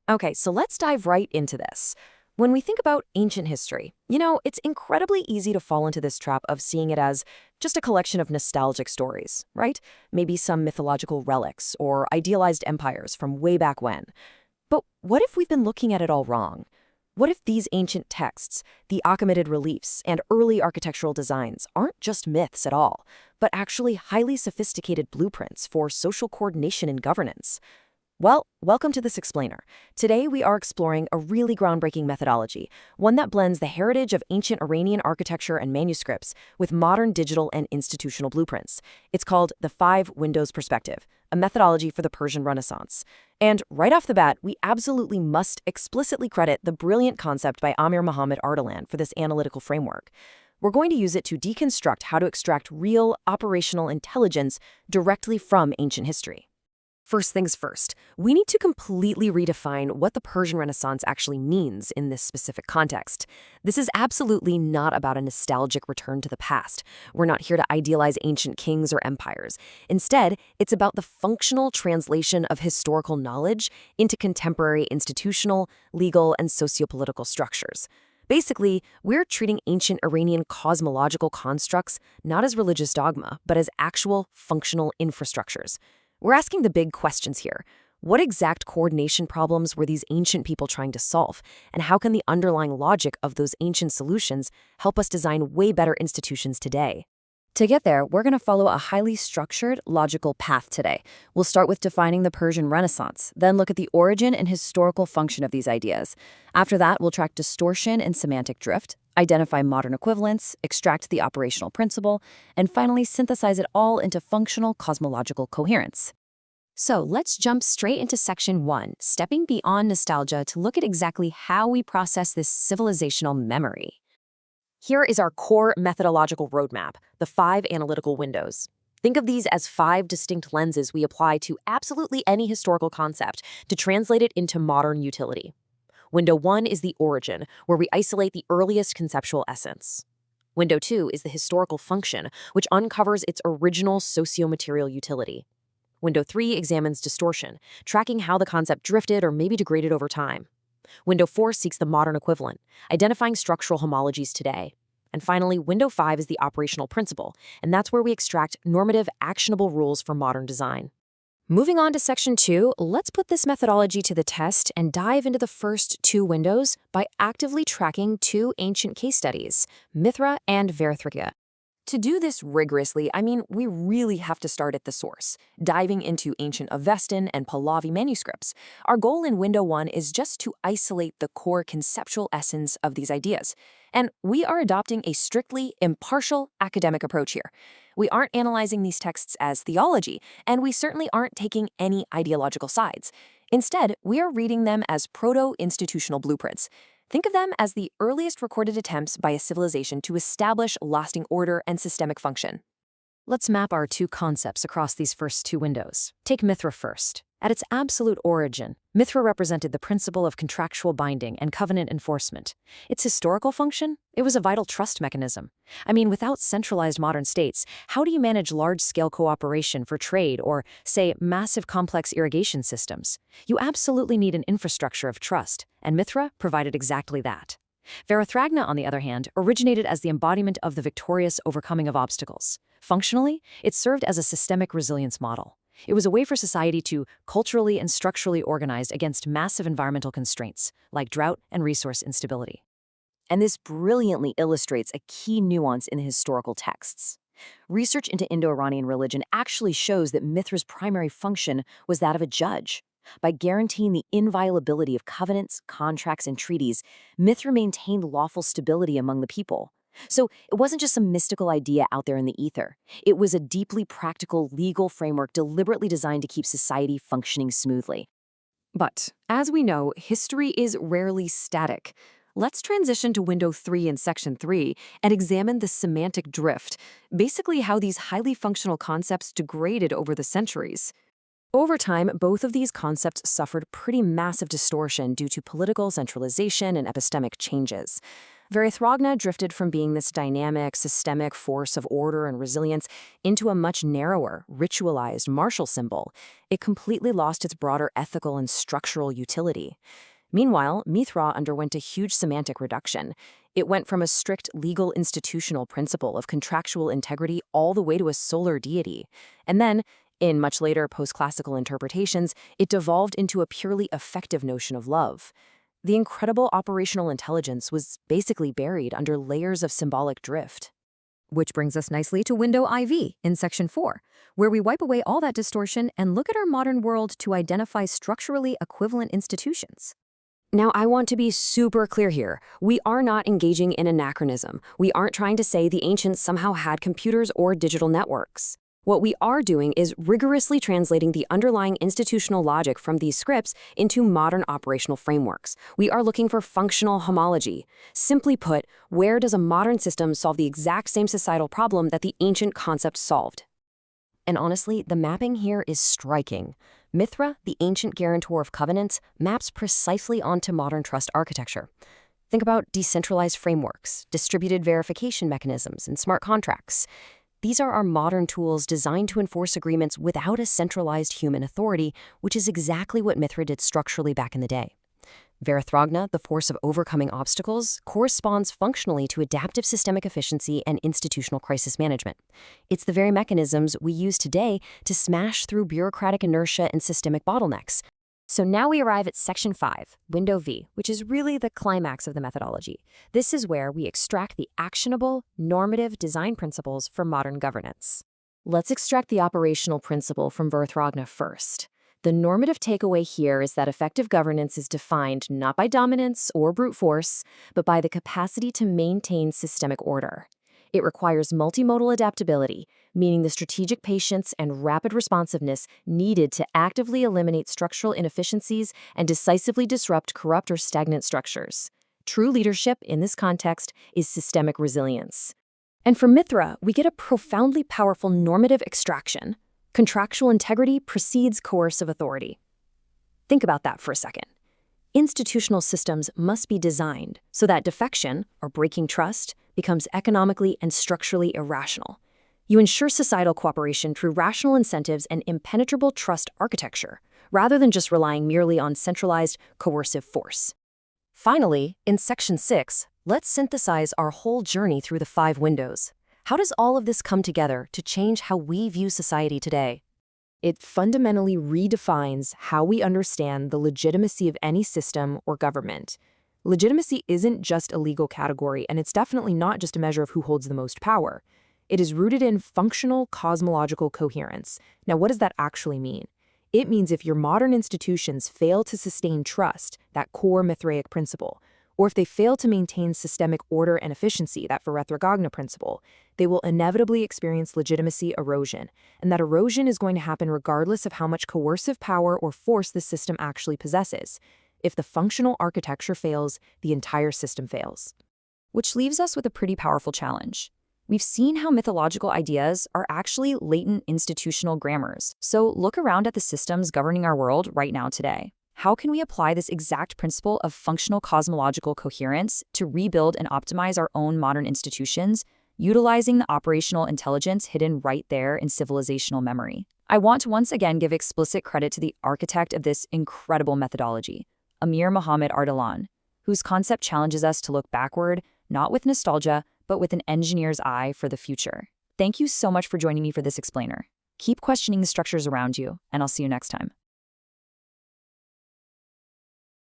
Okay, so let's dive right into this. When we think about ancient history, it's incredibly easy to fall into this trap of seeing it as just a collection of nostalgic stories, right? Maybe some mythological relics or idealized empires from way back when. But what if we've been looking at it all wrong? What if these ancient texts, the Achaemenid reliefs, and early architectural designs aren't just myths at all, but actually highly sophisticated blueprints for social coordination and governance? Well, welcome to This Explainer. Today we are exploring a really groundbreaking methodology, one that blends the heritage of ancient Iranian architecture and manuscripts with modern digital and institutional blueprints. It's called the Five Windows Perspective, a methodology for the Persian Renaissance. And right off the bat, we absolutely must explicitly credit the brilliant concept by A.M.Ardalan for this analytical framework. We're going to use it to deconstruct how to extract real operational intelligence directly from ancient history. First things first, we need to completely redefine what the Persian Renaissance actually means in this specific context. This is absolutely not about a nostalgic return to the past. We're not here to idealize ancient kings or empires. Instead, it's about the functional translation of historical knowledge into contemporary institutional, legal, and sociopolitical structures. Basically, we're treating ancient Iranian cosmological constructs not as religious dogma, but as actual functional infrastructures. We're asking the big questions here. What exact coordination problems were these ancient people trying to solve? And how can the underlying logic of those ancient solutions help us design way better institutions today? To get there, we're going to follow a highly structured, logical path today. We'll start with defining the Persian Renaissance, then look at the origin and historical function of these ideas. After that, we'll track distortion and semantic drift, identify modern equivalents, extract the operational principle, and finally synthesize it all into functional cosmological coherence. So let's jump straight into section 1, stepping beyond nostalgia to look at exactly how we process this civilizational memory. Here is our core methodological roadmap, the 5 analytical windows. Think of these as 5 distinct lenses we apply to absolutely any historical concept to translate it into modern utility. Window 1 is the origin, where we isolate the earliest conceptual essence. Window 2 is the historical function, which uncovers its original socio-material utility. Window 3 examines distortion, tracking how the concept drifted or maybe degraded over time. Window 4 seeks the modern equivalent, identifying structural homologies today. And finally, Window 5 is the operational principle, and that's where we extract normative, actionable rules for modern design. Moving on to section 2, let's put this methodology to the test and dive into the first 2 windows by actively tracking 2 ancient case studies, Mithra and Verethragna. To do this rigorously, we really have to start at the source, diving into ancient Avestan and Pahlavi manuscripts. Our goal in Window 1 is just to isolate the core conceptual essence of these ideas. And we are adopting a strictly impartial academic approach here. We aren't analyzing these texts as theology, and we certainly aren't taking any ideological sides. Instead, we are reading them as proto-institutional blueprints. Think of them as the earliest recorded attempts by a civilization to establish lasting order and systemic function. Let's map our 2 concepts across these first 2 windows. Take Mithra first. At its absolute origin, Mithra represented the principle of contractual binding and covenant enforcement. Its historical function? It was a vital trust mechanism. Without centralized modern states, how do you manage large-scale cooperation for trade or, say, massive complex irrigation systems? You absolutely need an infrastructure of trust, and Mithra provided exactly that. Verethragna, on the other hand, originated as the embodiment of the victorious overcoming of obstacles. Functionally, it served as a systemic resilience model. It was a way for society to culturally and structurally organize against massive environmental constraints, like drought and resource instability. And this brilliantly illustrates a key nuance in the historical texts. Research into Indo-Iranian religion actually shows that Mithra's primary function was that of a judge. By guaranteeing the inviolability of covenants, contracts, and treaties, Mithra maintained lawful stability among the people. So it wasn't just some mystical idea out there in the ether. It was a deeply practical legal framework deliberately designed to keep society functioning smoothly. But, as we know, history is rarely static. Let's transition to Window 3 in Section 3 and examine the semantic drift, basically how these highly functional concepts degraded over the centuries. Over time, both of these concepts suffered pretty massive distortion due to political centralization and epistemic changes. Verethragna drifted from being this dynamic, systemic force of order and resilience into a much narrower, ritualized martial symbol. It completely lost its broader ethical and structural utility. Meanwhile, Mithra underwent a huge semantic reduction. It went from a strict legal institutional principle of contractual integrity all the way to a solar deity. And then, in much later post-classical interpretations, it devolved into a purely affective notion of love. The incredible operational intelligence was basically buried under layers of symbolic drift. Which brings us nicely to window IV in section 4, where we wipe away all that distortion and look at our modern world to identify structurally equivalent institutions. Now, I want to be super clear here. We are not engaging in anachronism. We aren't trying to say the ancients somehow had computers or digital networks. What we are doing is rigorously translating the underlying institutional logic from these scripts into modern operational frameworks. We are looking for functional homology. Simply put, where does a modern system solve the exact same societal problem that the ancient concept solved? And honestly, the mapping here is striking. Mithra, the ancient guarantor of covenants, maps precisely onto modern trust architecture. Think about decentralized frameworks, distributed verification mechanisms, and smart contracts. These are our modern tools designed to enforce agreements without a centralized human authority, which is exactly what Mithra did structurally back in the day. Verethragna, the force of overcoming obstacles, corresponds functionally to adaptive systemic efficiency and institutional crisis management. It's the very mechanisms we use today to smash through bureaucratic inertia and systemic bottlenecks. So now we arrive at section 5, window V, which is really the climax of the methodology. This is where we extract the actionable, normative design principles for modern governance. Let's extract the operational principle from Verethragna first. The normative takeaway here is that effective governance is defined not by dominance or brute force, but by the capacity to maintain systemic order. It requires multimodal adaptability, meaning the strategic patience and rapid responsiveness needed to actively eliminate structural inefficiencies and decisively disrupt corrupt or stagnant structures. True leadership in this context is systemic resilience. And for Mithra, we get a profoundly powerful normative extraction. Contractual integrity precedes coercive authority. Think about that for a second. Institutional systems must be designed so that defection, or breaking trust, becomes economically and structurally irrational. You ensure societal cooperation through rational incentives and impenetrable trust architecture, rather than just relying merely on centralized, coercive force. Finally, in section 6, let's synthesize our whole journey through the 5 windows. How does all of this come together to change how we view society today? It fundamentally redefines how we understand the legitimacy of any system or government. Legitimacy isn't just a legal category, and it's definitely not just a measure of who holds the most power. It is rooted in functional cosmological coherence. Now, what does that actually mean? It means if your modern institutions fail to sustain trust, that core Mithraic principle, or if they fail to maintain systemic order and efficiency, that Verethragna principle, they will inevitably experience legitimacy erosion, and that erosion is going to happen regardless of how much coercive power or force the system actually possesses. If the functional architecture fails, the entire system fails. Which leaves us with a pretty powerful challenge. We've seen how mythological ideas are actually latent institutional grammars, so look around at the systems governing our world right now today. How can we apply this exact principle of functional cosmological coherence to rebuild and optimize our own modern institutions, utilizing the operational intelligence hidden right there in civilizational memory? I want to once again give explicit credit to the architect of this incredible methodology, A.M.Ardalan, whose concept challenges us to look backward, not with nostalgia, but with an engineer's eye for the future. Thank you so much for joining me for this explainer. Keep questioning the structures around you, and I'll see you next time.